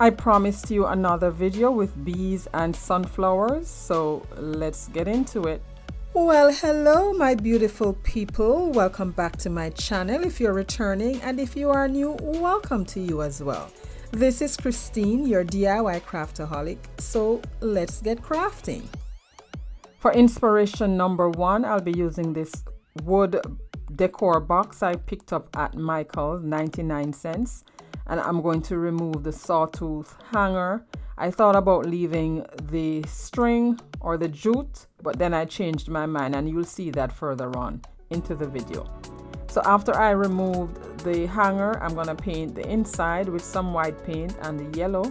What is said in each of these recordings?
I promised you another video with bees and sunflowers, so let's get into it. Well, hello my beautiful people. Welcome back to my channel if you're returning, and if you are new, welcome to you as well. This is Christine, your DIY craftaholic, so let's get crafting. For inspiration number one, I'll be using this wood decor box I picked up at Michael's, 99 cents. And I'm going to remove the sawtooth hanger. I thought about leaving the string or the jute, but then I changed my mind, and you'll see that further on into the video. So after I removed the hanger, I'm going to paint the inside with some white paint and the yellow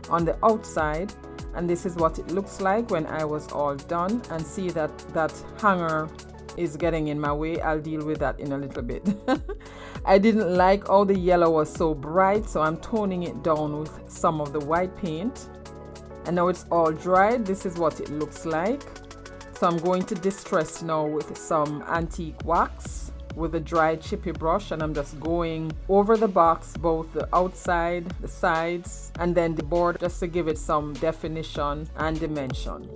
on the outside. And this is what it looks like when I was all done. And see that hanger is getting in my way. I'll deal with that in a little bit. I didn't like how the yellow was so bright, so I'm toning it down with some of the white paint. And now it's all dried. This is what it looks like. So I'm going to distress now with some antique wax with a dry chippy brush, and I'm just going over the box, both the outside, the sides, and then the board, just to give it some definition and dimension.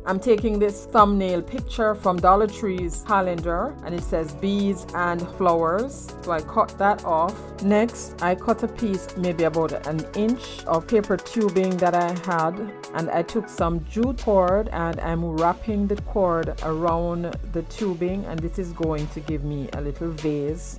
I'm taking this thumbnail picture from Dollar Tree's calendar, and it says bees and flowers, so I cut that off. Next, I cut a piece maybe about an inch of paper tubing that I had, and I took some jute cord and I'm wrapping the cord around the tubing, and this is going to give me a little vase.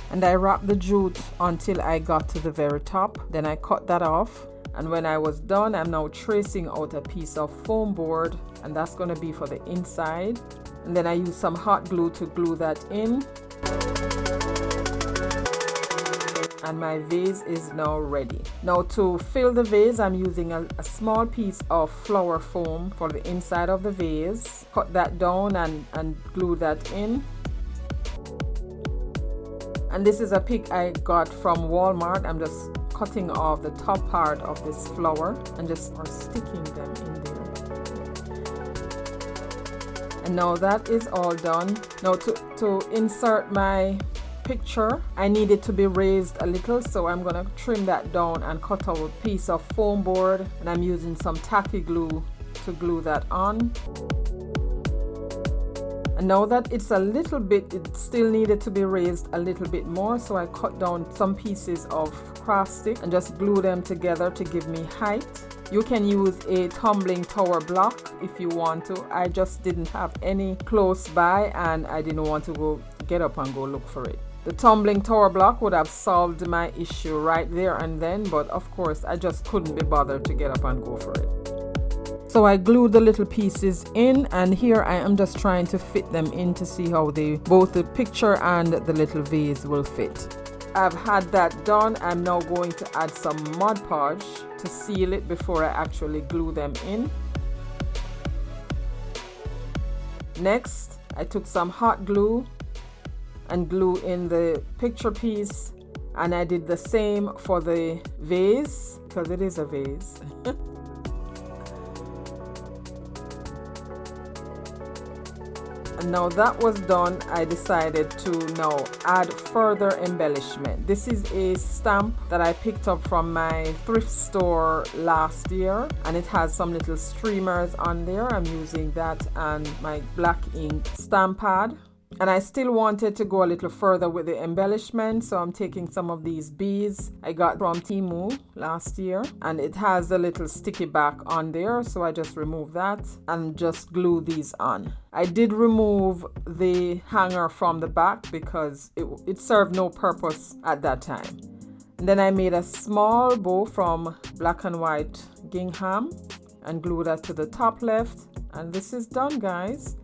And I wrapped the jute until I got to the very top, then I cut that off. And when I was done, I'm now tracing out a piece of foam board, and that's going to be for the inside. And then I use some hot glue to glue that in. And my vase is now ready. Now to fill the vase, I'm using a small piece of flower foam for the inside of the vase. Cut that down and glue that in. And this is a pick I got from Walmart. I'm just cutting off the top part of this flower and just sticking them in there. And now that is all done. Now to insert my picture, I need it to be raised a little, so I'm gonna trim that down and cut out a piece of foam board, and I'm using some tacky glue to glue that on. And now that it's a little bit, it still needed to be raised a little bit more, so I cut down some pieces of craft stick and just glue them together to give me height. You can use a tumbling tower block if you want to. I just didn't have any close by, and I didn't want to go get up and go look for it. The tumbling tower block would have solved my issue right there and then, but of course I just couldn't be bothered to get up and go for it. So I glued the little pieces in, and here I am just trying to fit them in to see how both the picture and the little vase will fit. I've had that done. I'm now going to add some Mod Podge to seal it before I actually glue them in. Next, I took some hot glue and glue in the picture piece, and I did the same for the vase, because it is a vase. And now that was done, I decided to now add further embellishment. This is a stamp that I picked up from my thrift store last year, and it has some little streamers on there. I'm using that and my black ink stamp pad. And I still wanted to go a little further with the embellishment, so I'm taking some of these beads I got from Temu last year, and it has a little sticky back on there, so I just remove that and just glue these on. I did remove the hanger from the back because it served no purpose at that time. And then I made a small bow from black and white gingham and glue that to the top left, and this is done, guys.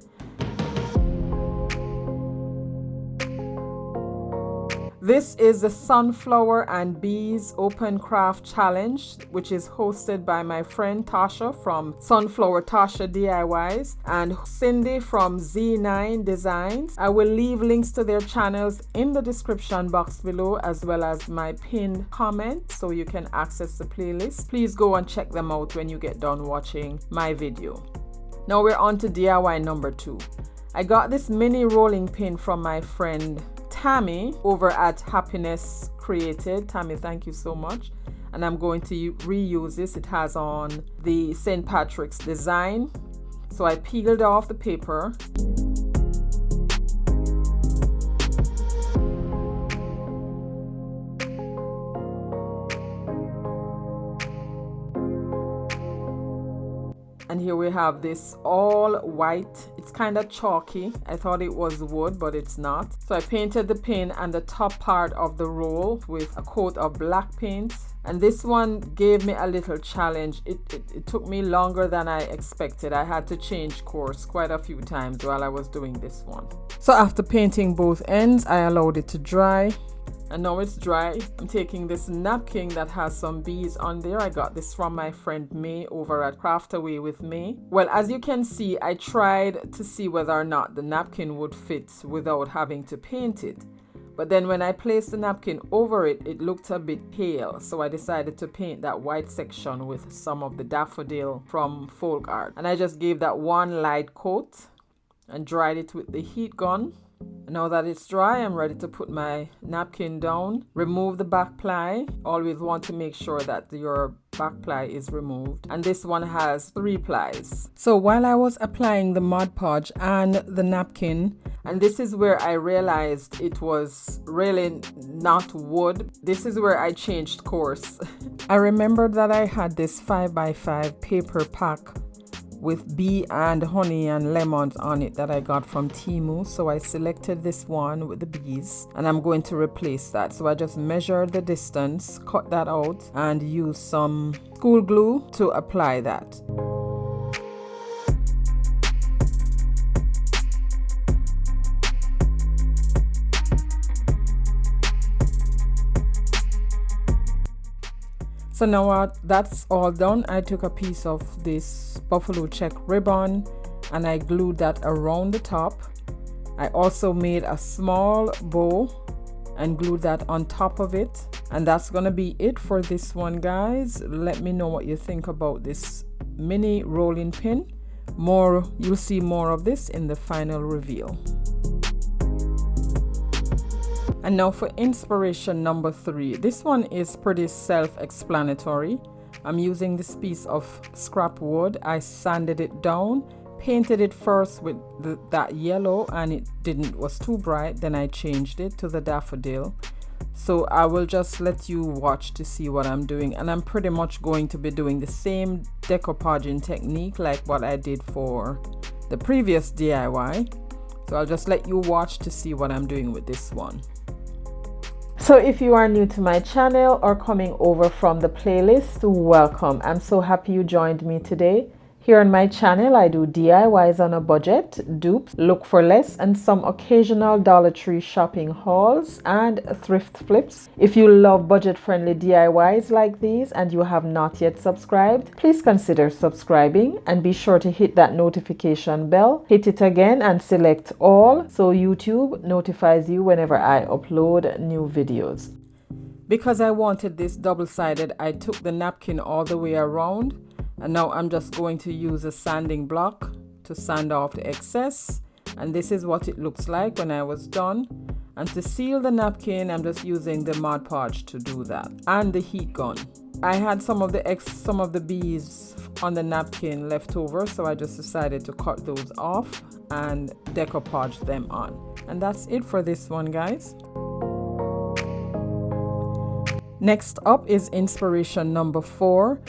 This is the Sunflower and Bees Open Craft Challenge, which is hosted by my friend Tasha from Sunflower Tasha DIYs and Cindy from Z9 Designs. I will leave links to their channels in the description box below, as well as my pinned comment, so you can access the playlist. Please go and check them out when you get done watching my video. Now we're on to DIY number 2. I got this mini rolling pin from my friend Tammy over at Happiness Created. Tammy, thank you so much. and I'm going to reuse this. It has on the St. Patrick's design. So I peeled off the paper. And here we have this all white. It's kind of chalky. I thought it was wood, but it's not. So I painted the pin and the top part of the roll with a coat of black paint. And this one gave me a little challenge. It took me longer than I expected. I had to change course quite a few times while I was doing this one. So after painting both ends, I allowed it to dry. And now it's dry. I'm taking this napkin that has some bees on there. I got this from my friend May over at Craft Away with May. Well, as you can see, I tried to see whether or not the napkin would fit without having to paint it. But then when I placed the napkin over it, it looked a bit pale. So I decided to paint that white section with some of the daffodil from folk art. And I just gave that one light coat and dried it with the heat gun. Now that it's dry, I'm ready to put my napkin down, remove the back ply. Always want to make sure that your back ply is removed. And this one has 3 plies. So while I was applying the Mod Podge and the napkin, and this is where I realized it was really not wood. This is where I changed course. I remembered that I had this 5x5 paper pack with bee and honey and lemons on it that I got from Temu. So I selected this one with the bees and I'm going to replace that. So I just measured the distance, cut that out, and use some school glue to apply that. So now that's all done, I took a piece of this buffalo check ribbon and I glued that around the top. I also made a small bow and glued that on top of it. And that's gonna be it for this one, guys. Let me know what you think about this mini rolling pin. You'll see more of this in the final reveal. And now for inspiration number 3. This one is pretty self-explanatory. I'm using this piece of scrap wood. I sanded it down, painted it first with that yellow, and it was too bright. Then I changed it to the daffodil. So I will just let you watch to see what I'm doing. And I'm pretty much going to be doing the same decoupaging technique like what I did for the previous DIY. So I'll just let you watch to see what I'm doing with this one. So if you are new to my channel or coming over from the playlist, welcome. I'm so happy you joined me today. Here on my channel, I do DIYs on a budget, dupes, look for less, and some occasional Dollar Tree shopping hauls and thrift flips. If you love budget-friendly DIYs like these and you have not yet subscribed, please consider subscribing and be sure to hit that notification bell. Hit it again and select all so YouTube notifies you whenever I upload new videos. Because I wanted this double-sided, I took the napkin all the way around. And now I'm just going to use a sanding block to sand off the excess. And this is what it looks like when I was done. And to seal the napkin, I'm just using the Mod Podge to do that. And the heat gun. I had some of the bees on the napkin left over, so I just decided to cut those off and decoupage them on. And that's it for this one, guys. Next up is inspiration number 4.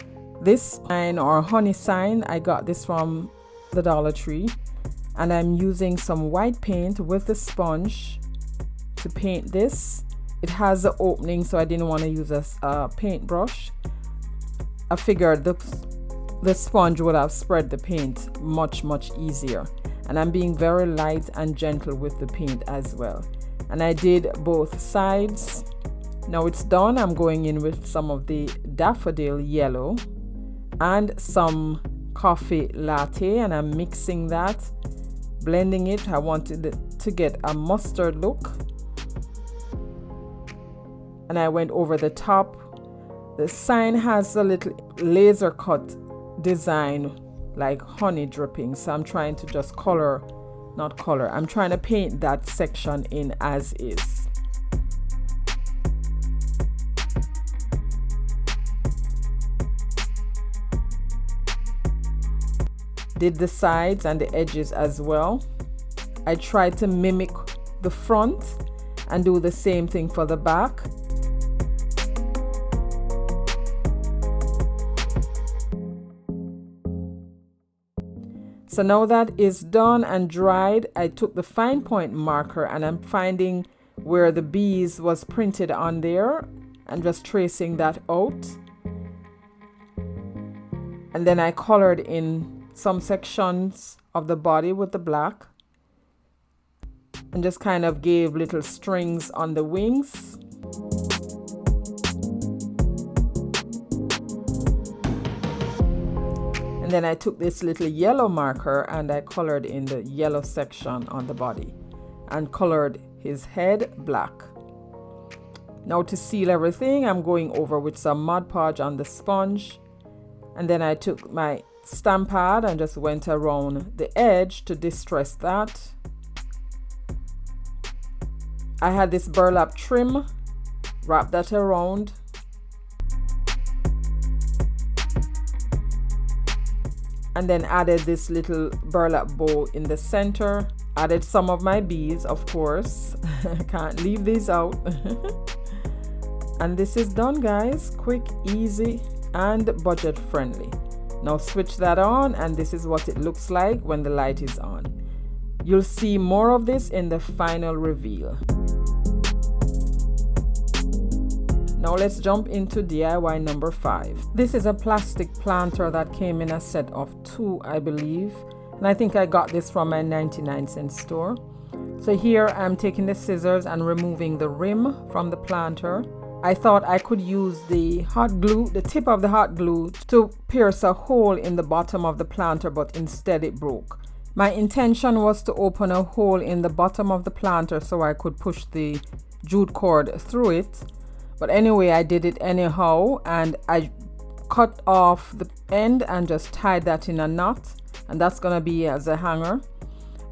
This sign or honey sign, I got this from the Dollar Tree, and I'm using some white paint with the sponge to paint this. It has an opening, so I didn't want to use a paintbrush. I figured the sponge would have spread the paint much easier, and I'm being very light and gentle with the paint as well. And I did both sides. Now it's done. I'm going in with some of the daffodil yellow and some coffee latte, and I'm mixing that, blending it. I wanted it to get a mustard look, and I went over the top. The sign has a little laser cut design like honey dripping, so I'm trying to just I'm trying to paint that section in as is. did the sides and the edges as well. I tried to mimic the front and do the same thing for the back. So now that is done and dried, I took the fine point marker and I'm finding where the bees was printed on there and just tracing that out. And then I colored in some sections of the body with the black and just kind of gave little strings on the wings. And then I took this little yellow marker and I colored in the yellow section on the body and colored his head black. Now to seal everything, I'm going over with some Mod Podge on the sponge. And then I took my stamp pad and just went around the edge to distress that. I had this burlap trim, wrap that around. And then added this little burlap bow in the center. Added some of my beads, of course. I can't leave these out. And this is done, guys. Quick, easy, and budget friendly. Now switch that on and this is what it looks like when the light is on. You'll see more of this in the final reveal. Now let's jump into DIY number 5. This is a plastic planter that came in a set of 2, I believe. And I think I got this from my 99-cent store. So here I'm taking the scissors and removing the rim from the planter. I thought I could use the hot glue, the tip of the hot glue, to pierce a hole in the bottom of the planter, but instead it broke. My intention was to open a hole in the bottom of the planter so I could push the jute cord through it. But anyway, I did it anyhow, and I cut off the end and just tied that in a knot, and that's gonna be as a hanger.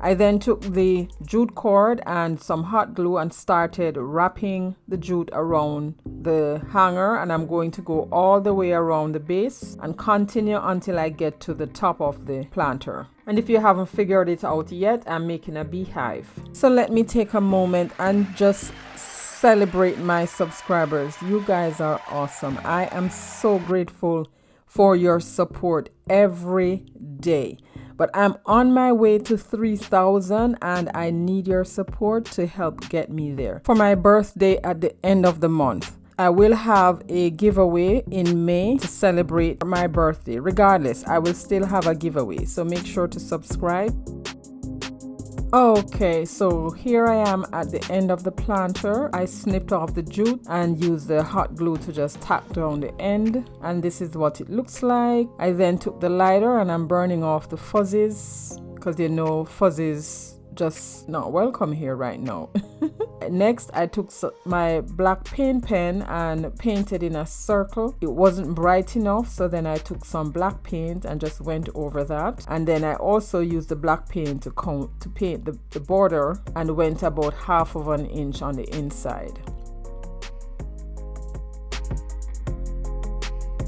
I then took the jute cord and some hot glue and started wrapping the jute around the hanger, and I'm going to go all the way around the base and continue until I get to the top of the planter. And if you haven't figured it out yet, I'm making a beehive. So let me take a moment and just celebrate my subscribers. You guys are awesome. I am so grateful for your support every day. But I'm on my way to 3,000 and I need your support to help get me there. For my birthday at the end of the month, I will have a giveaway in May to celebrate my birthday. Regardless, I will still have a giveaway. So make sure to subscribe. Okay, so here I am at the end of the planter. I snipped off the jute and used the hot glue to just tack down the end, and this is what it looks like. I then took the lighter and I'm burning off the fuzzies, because you know fuzzies just not welcome here right now. Next, I took my black paint pen and painted in a circle. It wasn't bright enough, so then I took some black paint and just went over that. And then I also used the black paint to paint the border, and went about 1/2 inch on the inside.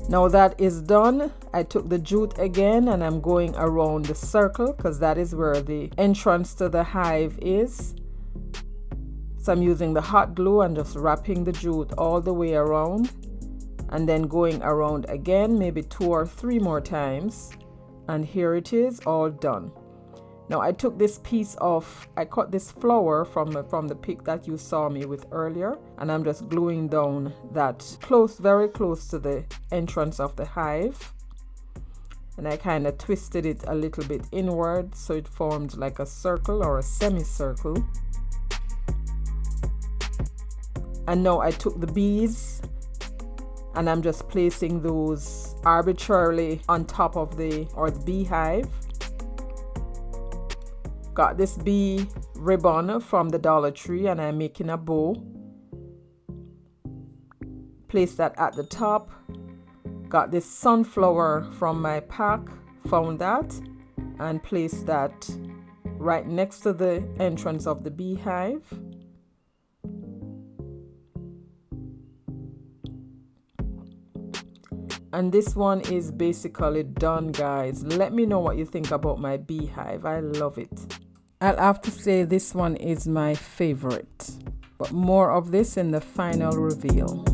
Now that is done, I took the jute again and I'm going around the circle, because that is where the entrance to the hive is. So I'm using the hot glue and just wrapping the jute all the way around, and then going around again, maybe 2 or 3 more times. And here it is, all done. Now I took this piece of, I cut this flower from the pic that you saw me with earlier, and I'm just gluing down that very close to the entrance of the hive. And I kind of twisted it a little bit inward so it formed like a circle or a semicircle. And now I took the bees and I'm just placing those arbitrarily on top of the beehive. Got this bee ribbon from the Dollar Tree and I'm making a bow. Place that at the top. Got this sunflower from my pack, found that, and placed that right next to the entrance of the beehive. And this one is basically done, guys. Let me know what you think about my beehive. I love it. I'll have to say this one is my favorite, but more of this in the final reveal.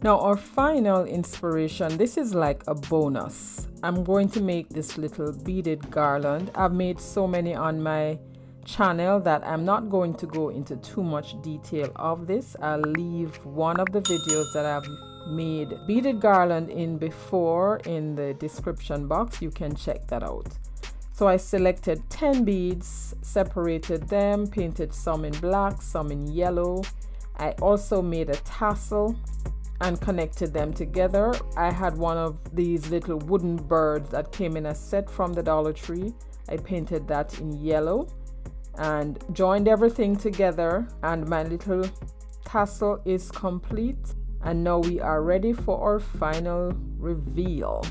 Now our final inspiration, this is like a bonus. I'm going to make this little beaded garland. I've made so many on my channel that I'm not going to go into too much detail of this. I'll leave one of the videos that I've made beaded garland in before in the description box. You can check that out. So I selected 10 beads, separated them, painted some in black, some in yellow. I also made a tassel and connected them together. I had one of these little wooden birds that came in a set from the Dollar Tree. I painted that in yellow and joined everything together, and my little tassel is complete. And now we are ready for our final reveal.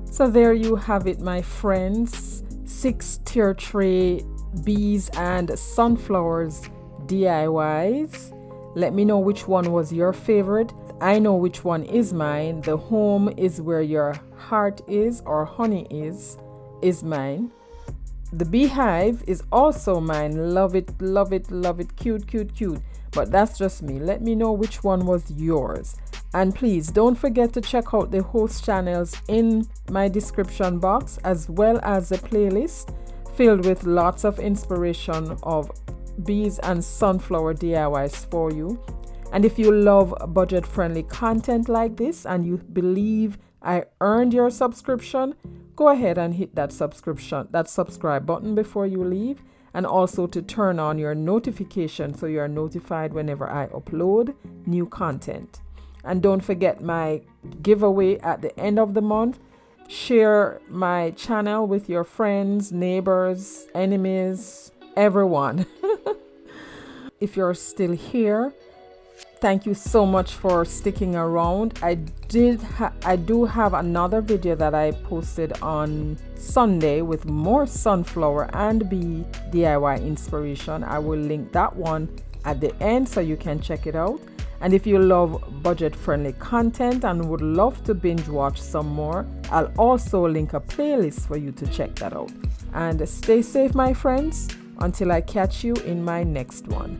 So there you have it, my friends. 6 tier tray bees and sunflowers DIYs. Let me know which one was your favorite. I know which one is mine. The home is where your heart is, or honey is mine. The beehive is also mine. Love it, love it, love it. Cute, cute, cute. But that's just me. Let me know which one was yours. And please don't forget to check out the host channels in my description box, as well as the playlist filled with lots of inspiration of bees and sunflower DIYs for you. And if you love budget-friendly content like this and you believe I earned your subscription, go ahead and hit that subscribe button before you leave, and also to turn on your notification so you are notified whenever I upload new content. And don't forget my giveaway at the end of the month. Share my channel with your friends, neighbors, enemies, everyone. If you're still here, thank you so much for sticking around. I do have another video that I posted on Sunday with more sunflower and bee DIY inspiration. I will link that one at the end so you can check it out. And if you love budget-friendly content and would love to binge watch some more, I'll also link a playlist for you to check that out. And stay safe, my friends, until I catch you in my next one.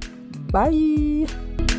Bye!